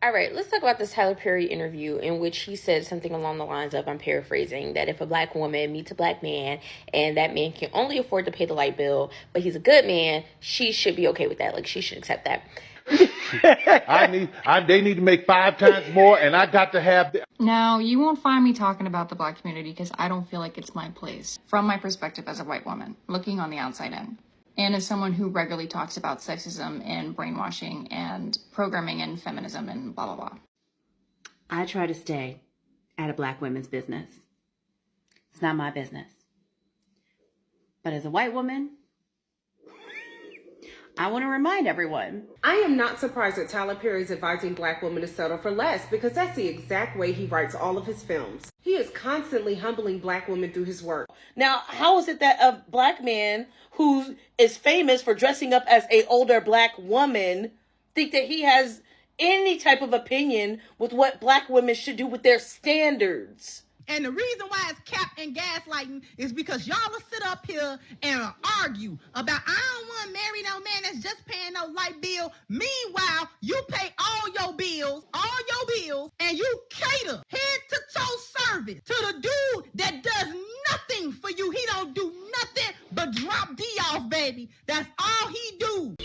All right, let's talk about this Tyler Perry interview in which he said something along the lines of, I'm paraphrasing, that if a black woman meets a black man and that man can only afford to pay the light bill, but he's a good man, she should be okay with that. Like, she should accept that. They need to make 5 times more, and I got to have the. Now, you won't find me talking about the black community because I don't feel like it's my place. From my perspective as a white woman, looking on the outside in, and as someone who regularly talks about sexism and brainwashing and programming and feminism and blah, blah, blah. I try to stay out of black women's business. It's not my business. But as a white woman, I want to remind everyone. I am not surprised that Tyler Perry is advising black women to settle for less because that's the exact way he writes all of his films. He is constantly humbling black women through his work. Now, how is it that a black man who is famous for dressing up as an older black woman think that he has any type of opinion with what black women should do with their standards? And the reason why it's cap and gaslighting is because y'all will sit up here and argue about, I don't want to marry no man that's just paying no light bill. Meanwhile, you pay all your bills, and you cater head to toe service to the dude that does nothing for you. He don't do nothing but drop D off, baby. That's all he do.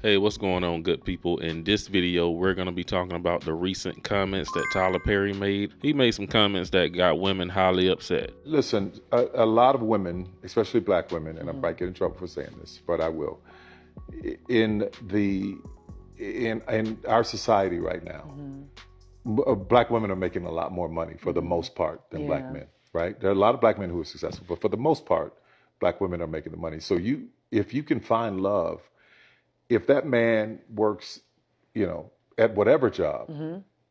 Hey, what's going on, good people? In this video, we're going to be talking about the recent comments that Tyler Perry made. He made some comments that got women highly upset. Listen, a lot of women, especially black women, and I might get in trouble for saying this, but I will. In our society right now, black women are making a lot more money for the most part than black men, right? There are a lot of black men who are successful, but for the most part, black women are making the money. So if you can find love, if that man works, at whatever job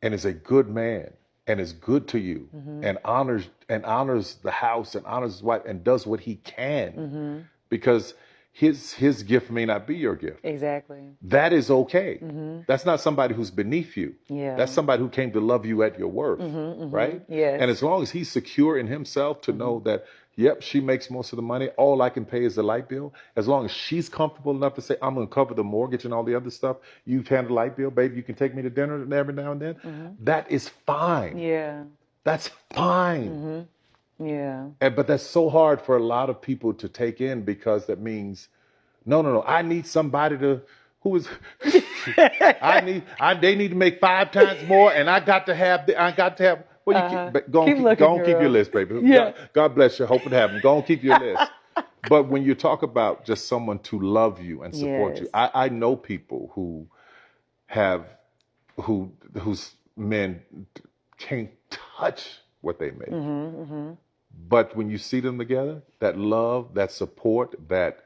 and is a good man and is good to you and honors the house and honors his wife and does what he can because his gift may not be your gift. Exactly. That is okay. That's not somebody who's beneath you. Yeah. That's somebody who came to love you at your worth, right? Yes. And as long as he's secure in himself to know that, yep, she makes most of the money. All I can pay is the light bill. As long as she's comfortable enough to say, I'm going to cover the mortgage and all the other stuff. You've handled the light bill, baby. You can take me to dinner every now and then. That is fine. Yeah. That's fine. Yeah. But that's so hard for a lot of people to take in because that means, no. I need somebody who is, they need to make 5 times more and I got to have, well, go on, keep your list, baby. Yeah. God bless you. Hope it happens. Go on, keep your list. But when you talk about just someone to love you and support you, I know people whose men can't touch what they make. But when you see them together, that love, that support, that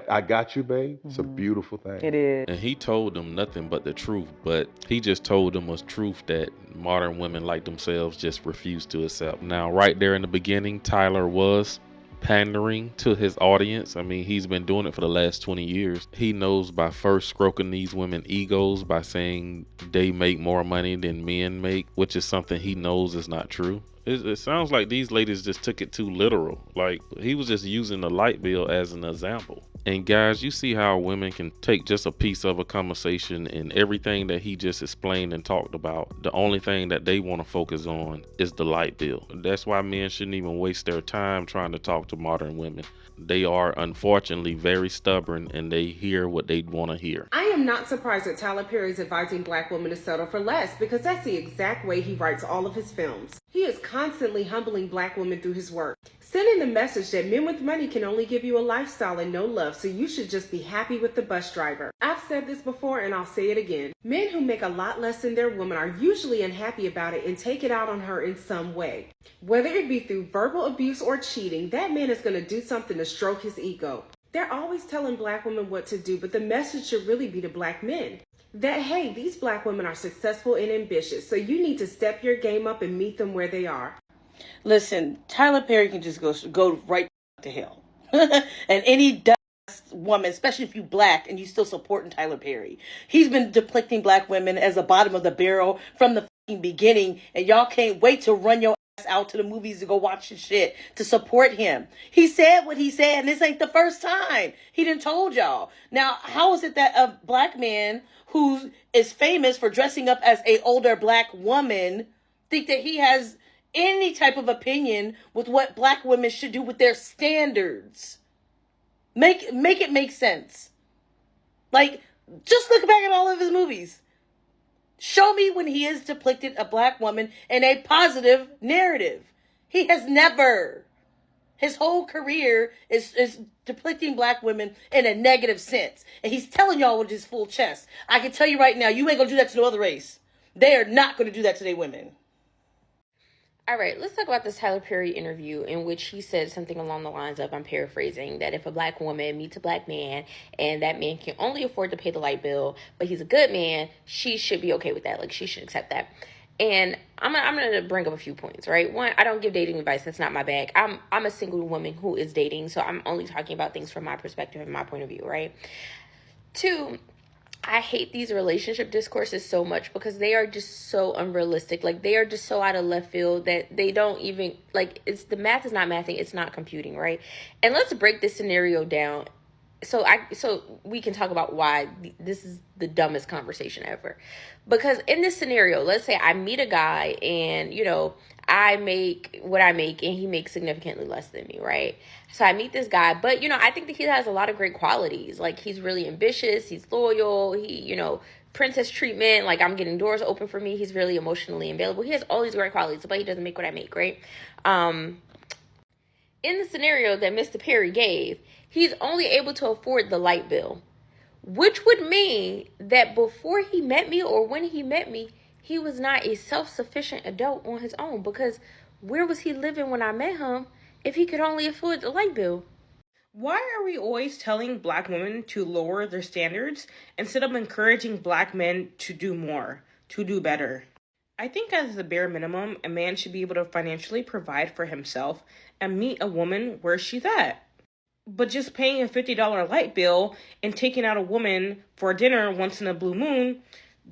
I got you, babe, it's a beautiful thing. It is. And he told them nothing but the truth, but he just told them a truth that modern women like themselves just refuse to accept. Now, right there in the beginning, Tyler was pandering to his audience. I mean, he's been doing it for the last 20 years. He knows by first stroking these women egos by saying they make more money than men make, which is something he knows is not true. It sounds like these ladies just took it too literal. Like, he was just using the light bill as an example. And guys, you see how women can take just a piece of a conversation and everything that he just explained and talked about. The only thing that they want to focus on is the light bill. That's why men shouldn't even waste their time trying to talk to modern women. They are unfortunately very stubborn and they hear what they want to hear. I am not surprised that Tyler Perry is advising black women to settle for less because that's the exact way he writes all of his films. He is constantly humbling black women through his work, sending the message that men with money can only give you a lifestyle and no love, so you should just be happy with the bus driver. I've said this before and I'll say it again. Men who make a lot less than their woman are usually unhappy about it and take it out on her in some way. Whether it be through verbal abuse or cheating, that man is going to do something to stroke his ego. They're always telling black women what to do, but the message should really be to black men that, hey, these black women are successful and ambitious, so you need to step your game up and meet them where they are. Listen, Tyler Perry can just go right to hell. And any woman, especially if you black and you still supporting Tyler Perry. He's been depicting black women as the bottom of the barrel from the beginning, and y'all can't wait to run your out to the movies to go watch his shit to support him. He said what he said, and this ain't the first time he done told y'all. Now, how is it that a black man who is famous for dressing up as a older black woman think that he has any type of opinion with what black women should do with their standards? Make it make sense. Like, just look back at all of his movies. Show me when he has depicted a black woman in a positive narrative. He has never. His whole career is depicting black women in a negative sense. And he's telling y'all with his full chest. I can tell you right now, you ain't gonna do that to no other race. They are not gonna do that to their women. All right, let's talk about this Tyler Perry interview in which he said something along the lines of, I'm paraphrasing, that if a black woman meets a black man and that man can only afford to pay the light bill, but he's a good man, she should be okay with that. Like, she should accept that. And I'm going to bring up a few points, right? One, I don't give dating advice. That's not my bag. I'm a single woman who is dating, so I'm only talking about things from my perspective and my point of view, right? Two, I hate these relationship discourses so much because they are just so unrealistic. Like, they are just so out of left field that they don't even, like, the math is not mathing, it's not computing, right? And let's break this scenario down so we can talk about why this is the dumbest conversation ever. Because in this scenario, let's say I meet a guy and, you know, I make what I make and he makes significantly less than me, right? So I meet this guy, but, you know, I think that he has a lot of great qualities. Like, he's really ambitious, he's loyal, he, you know, princess treatment, like, I'm getting doors open for me, he's really emotionally available. He has all these great qualities, but he doesn't make what I make, right? In the scenario that Mr. Perry gave, he's only able to afford the light bill, which would mean that before he met me or when he met me, he was not a self-sufficient adult on his own, because where was he living when I met him if he could only afford the light bill? Why are we always telling black women to lower their standards instead of encouraging black men to do more, to do better? I think as the bare minimum, a man should be able to financially provide for himself and meet a woman where she's at. But just paying a $50 light bill and taking out a woman for dinner once in a blue moon,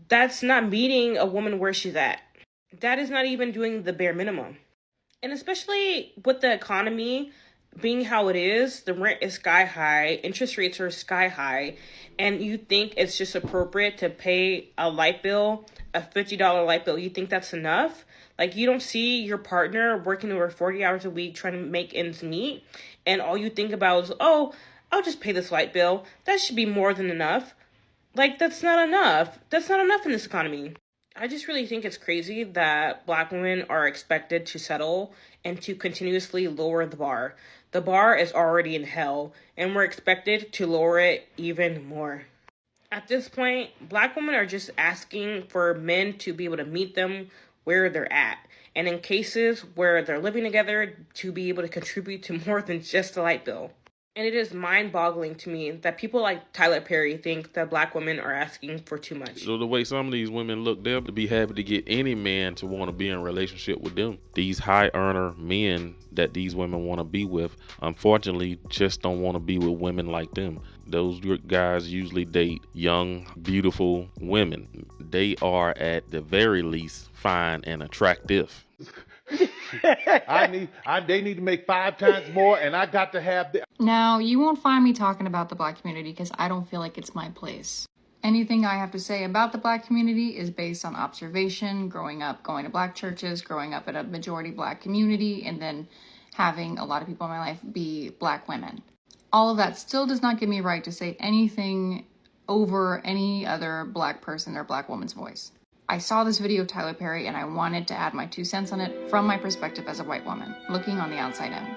that's not meeting a woman where she's at. That is not even doing the bare minimum. And especially with the economy being how it is, the rent is sky high, interest rates are sky high, and you think it's just appropriate to pay a light bill, a $50 light bill. You think that's enough? Like, you don't see your partner working over 40 hours a week trying to make ends meet, and all you think about is, oh, I'll just pay this light bill. That should be more than enough. Like, that's not enough. That's not enough in this economy. I just really think it's crazy that black women are expected to settle and to continuously lower the bar. The bar is already in hell, and we're expected to lower it even more. At this point, black women are just asking for men to be able to meet them where they're at. And in cases where they're living together, to be able to contribute to more than just a light bill. And it is mind-boggling to me that people like Tyler Perry think that black women are asking for too much. So the way some of these women look, they'll be happy to get any man to want to be in a relationship with them. These high earner men that these women want to be with, unfortunately, just don't want to be with women like them. Those guys usually date young, beautiful women. They are at the very least fine and attractive. They need to make 5 times more, and I got to have the. Now, you won't find me talking about the black community because I don't feel like it's my place. Anything I have to say about the black community is based on observation, growing up, going to black churches, growing up in a majority black community, and then having a lot of people in my life be black women. All of that still does not give me a right to say anything over any other black person or black woman's voice. I saw this video of Tyler Perry and I wanted to add my 2 cents on it from my perspective as a white woman, looking on the outside in.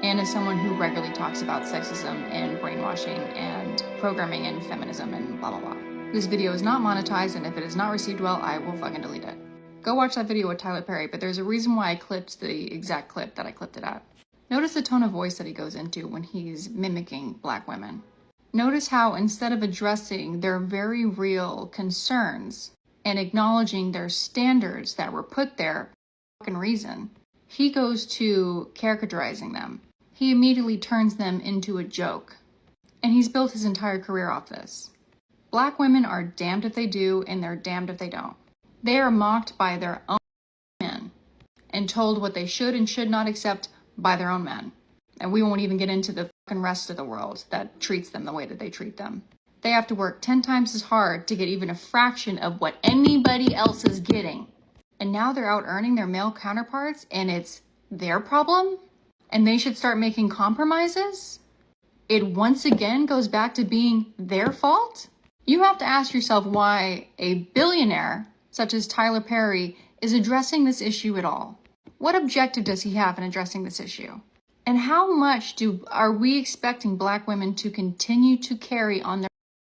And as someone who regularly talks about sexism and brainwashing and programming and feminism and blah, blah, blah. This video is not monetized, and if it is not received well, I will fucking delete it. Go watch that video with Tyler Perry, but there's a reason why I clipped the exact clip that I clipped it at. Notice the tone of voice that he goes into when he's mimicking black women. Notice how instead of addressing their very real concerns and acknowledging their standards that were put there for fucking reason, he goes to characterizing them. He immediately turns them into a joke. And he's built his entire career off this. Black women are damned if they do, and they're damned if they don't. They are mocked by their own men. And and told what they should and should not accept by their own men. And we won't even get into the fucking rest of the world that treats them the way that they treat them. They have to work 10 times as hard to get even a fraction of what anybody else is getting. And now they're out earning their male counterparts, and it's their problem? And they should start making compromises? It once again goes back to being their fault? You have to ask yourself why a billionaire, such as Tyler Perry, is addressing this issue at all. What objective does he have in addressing this issue? And how much are we expecting Black women to continue to carry on their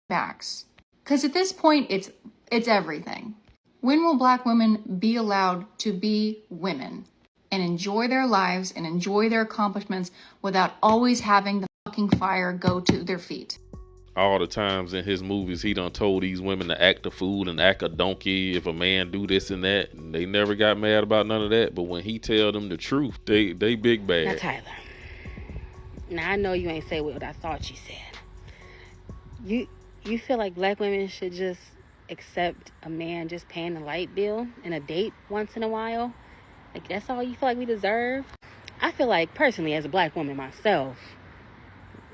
backs? Because at this point, it's everything. When will Black women be allowed to be women and enjoy their lives and enjoy their accomplishments without always having the fucking fire go to their feet? All the times in his movies, he done told these women to act a fool and act a donkey if a man do this and that. And they never got mad about none of that. But when he tell them the truth, they big bad. Now, Tyler, now I know you ain't say what I thought you said. You feel like Black women should just accept a man just paying the light bill and a date once in a while? Like, that's all you feel like we deserve? I feel like, personally, as a Black woman myself,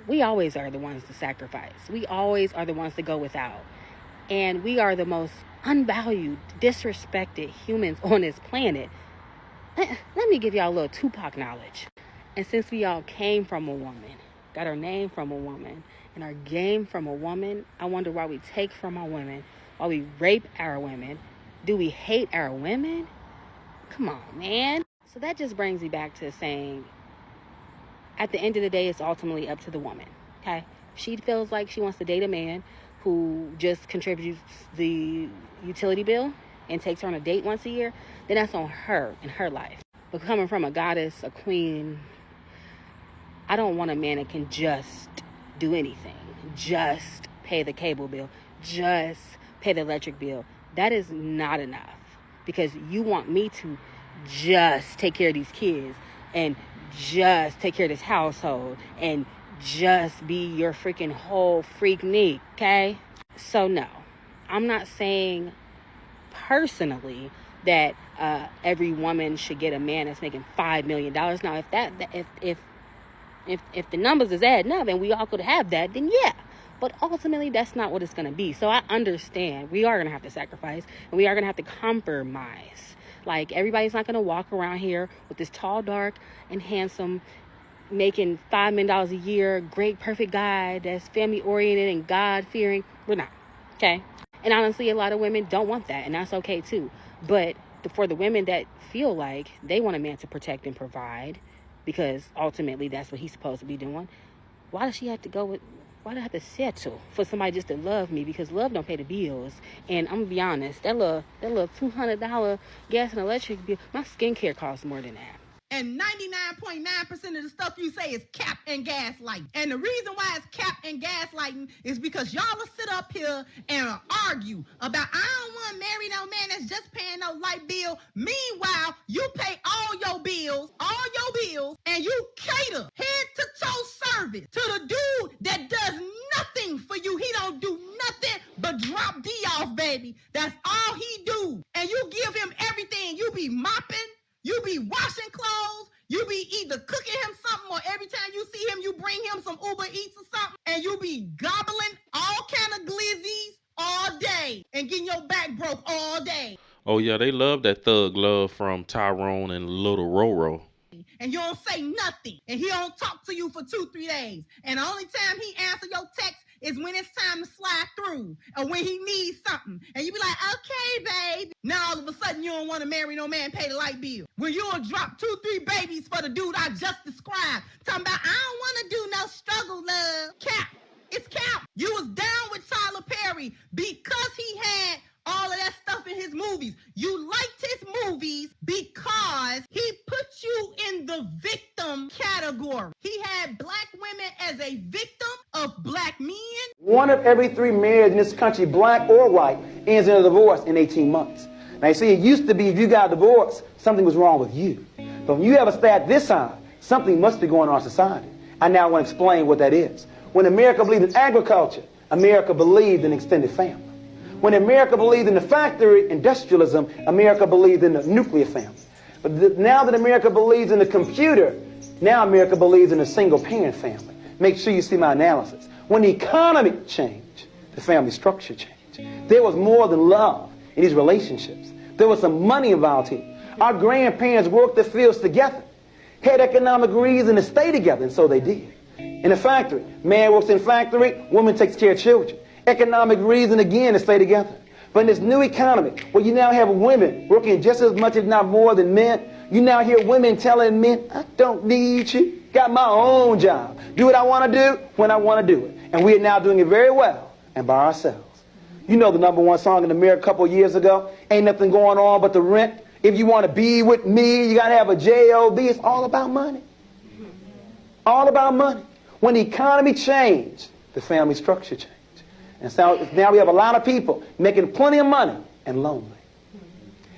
we always are the ones to sacrifice. We always are the ones to go without. And we are the most unvalued, disrespected humans on this planet. Let me give y'all a little Tupac knowledge. And since we all came from a woman, got our name from a woman, and our game from a woman, I wonder why we take from our women, why we rape our women. Do we hate our women? Come on, man. So that just brings me back to saying, at the end of the day, it's ultimately up to the woman, okay? If she feels like she wants to date a man who just contributes the utility bill and takes her on a date once a year, then that's on her and her life. But coming from a goddess, a queen, I don't want a man that can just do anything. Just pay the cable bill. Just pay the electric bill. That is not enough. Because you want me to just take care of these kids and just take care of this household and just be your freaking whole freak neat, okay? So no, I'm not saying personally that every woman should get a man that's making $5 million. Now, if the numbers is adding up and we all could have that, then yeah. But ultimately, that's not what it's going to be. So I understand we are going to have to sacrifice and we are going to have to compromise. Like, everybody's not going to walk around here with this tall, dark, and handsome, making $5 million a year, great, perfect guy that's family-oriented and God-fearing. We're not, okay? And honestly, a lot of women don't want that, and that's okay, too. But for the women that feel like they want a man to protect and provide, because ultimately that's what he's supposed to be doing, why does she have to go with... Why do I have to settle for somebody just to love me? Because love don't pay the bills. And I'm going to be honest, that little $200 gas and electric bill, my skincare costs more than that. And 99.9% of the stuff you say is cap and gaslighting. And the reason why it's cap and gaslighting is because y'all will sit up here and argue about, I don't want to marry no man that's just paying no light bill. Meanwhile, you pay all your bills, and you cater head to toe service to the dude that does nothing for you. He don't do nothing but drop D off, baby. That's all he do. And you give him everything. You be mopping. You be washing clothes. You be either cooking him something, or every time you see him, you bring him some Uber Eats or something. And you be gobbling all kind of glizzies all day and getting your back broke all day. Oh, yeah, they love that thug love from Tyrone and Little Roro. And you don't say nothing. And he don't talk to you for 2-3 days. And the only time he answer your text is when it's time to slide through or when he needs something. And you be like, okay, babe. Now all of a sudden you don't want to marry no man, pay the light bill. When you'll drop 2-3 babies for the dude I just described. Talking about, I don't want to do no struggle love. Cap. It's cap. You was down with Tyler Perry because he had all of that stuff in his movies. You liked his movies because he put you in the victim category. He had black women as a victim of black men. 1 of every 3 married in this country, black or white, ends in a divorce in 18 months. Now, you see, it used to be if you got a divorce, something was wrong with you. But when you have a stay at this side, something must be going on in society. I now want to explain what that is. When America believed in agriculture, America believed in extended family. When America believed in the factory, industrialism, America believed in the nuclear family. But now that America believes in the computer, now America believes in a single-parent family. Make sure you see my analysis. When the economy changed, the family structure changed. There was more than love in these relationships. There was some money involved here. Our grandparents worked the fields together, had economic reason to stay together, and so they did. In a factory, man works in factory, woman takes care of children. Economic reason again to stay together. But in this new economy, where you now have women working just as much, if not more, than men, you now hear women telling men, I don't need you. Got my own job. Do what I want to do when I want to do it. And we are now doing it very well and by ourselves. You know the #1 song in America a couple of years ago, Ain't Nothing Going On But the Rent. If you want to be with me, you got to have a J-O-B. It's all about money. All about money. When the economy changed, the family structure changed. And so now we have a lot of people making plenty of money and lonely.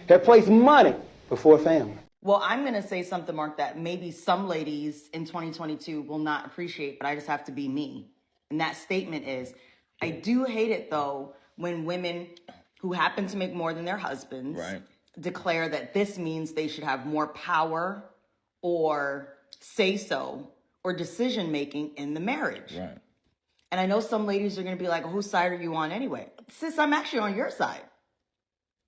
They place money before family. Well, I'm going to say something, Mark, that maybe some ladies in 2022 will not appreciate, but I just have to be me. And that statement is, I do hate it, though, when women who happen to make more than their husbands declare that this means they should have more power or say-so or decision-making in the marriage. Right. And I know some ladies are going to be like, whose side are you on anyway? Sis, I'm actually on your side.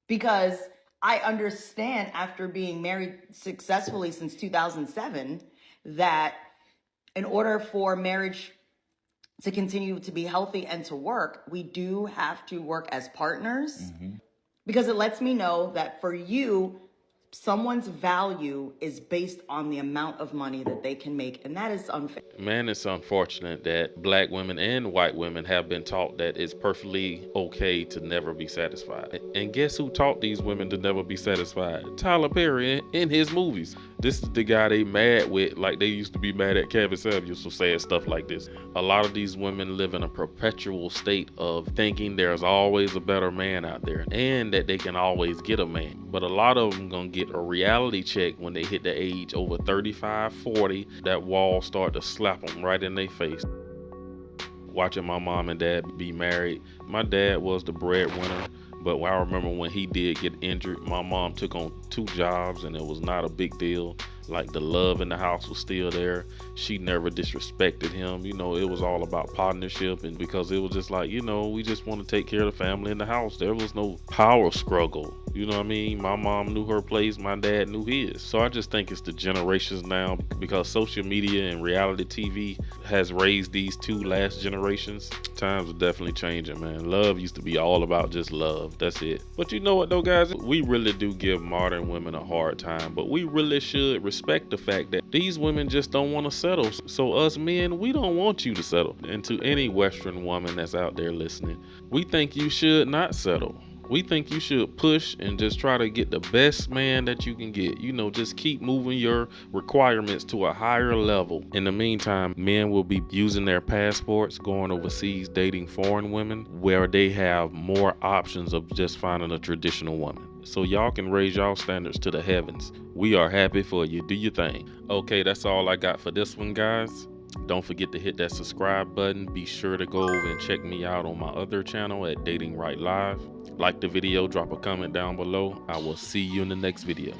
Because I understand, after being married successfully since 2007, that in order for marriage to continue to be healthy and to work, we do have to work as partners. Because it lets me know that for you, someone's value is based on the amount of money that they can make, and that is unfair. Man, it's unfortunate that black women and white women have been taught that it's perfectly okay to never be satisfied. And guess who taught these women to never be satisfied? Tyler Perry in his movies. This is the guy they mad with, like they used to be mad at Kevin Samuels for saying stuff like this. A lot of these women live in a perpetual state of thinking there's always a better man out there and that they can always get a man. But a lot of them gonna get a reality check when they hit the age over 35, 40. That wall start to slap them right in their face. Watching my mom and dad be married, my dad was the breadwinner, but I remember when he did get injured, my mom took on 2 jobs and it was not a big deal. Like, the love in the house was still there. She never disrespected him. You know, it was all about partnership, and because it was just like, you know, we just want to take care of the family in the house. There was no power struggle. You know what I mean? My mom knew her place, my dad knew his. So I just think it's the generations now, because social media and reality TV has raised these 2 last generations. Times are definitely changing, man. Love used to be all about just love. That's it. But you know what though, guys? We really do give modern women a hard time, but we really should respect the fact that these women just don't want to settle. So us men, we don't want you to settle. And to any Western woman that's out there listening, we think you should not settle. We think you should push and just try to get the best man that you can get. You know, just keep moving your requirements to a higher level. In the meantime, men will be using their passports, going overseas, dating foreign women, where they have more options of just finding a traditional woman. So y'all can raise y'all standards to the heavens. We are happy for you. Do your thing. Okay, that's all I got for this one, guys. Don't forget to hit that subscribe button. Be sure to go over and check me out on my other channel at Datingwright Live. Like the video, drop a comment down below. I will see you in the next video.